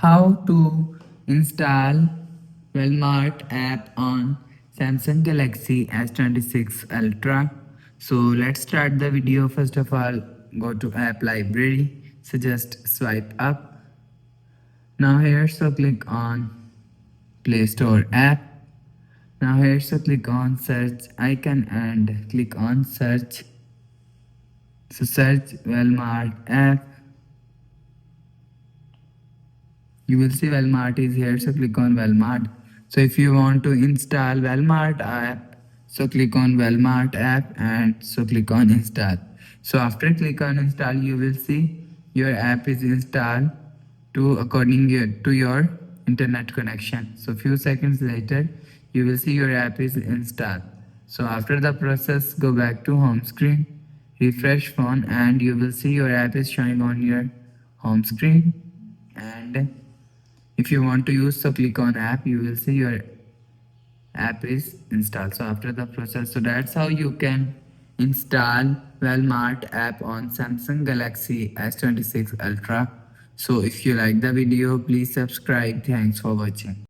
How to install Wellmart app on Samsung Galaxy S26 Ultra. So let's start the video. First of all, go to app library. So just swipe up. Now here, so click on Play Store app. Now here, so click on search icon and click on search. So search Wellmart app. You will see Wellmart is here, so click on Wellmart. So if you want to install Wellmart app, so click on Wellmart app and so click on install. So after click on install, you will see your app is installed to to your internet connection. So few seconds later, you will see your app is installed. So after the process, go back to home screen, refresh phone, and you will see your app is showing on your home screen. And if you want to use, so click on app, you will see your app is installed. So after the process, so that's how you can install Wellmart app on Samsung Galaxy S26 Ultra. So if you like the video, please subscribe. Thanks for watching.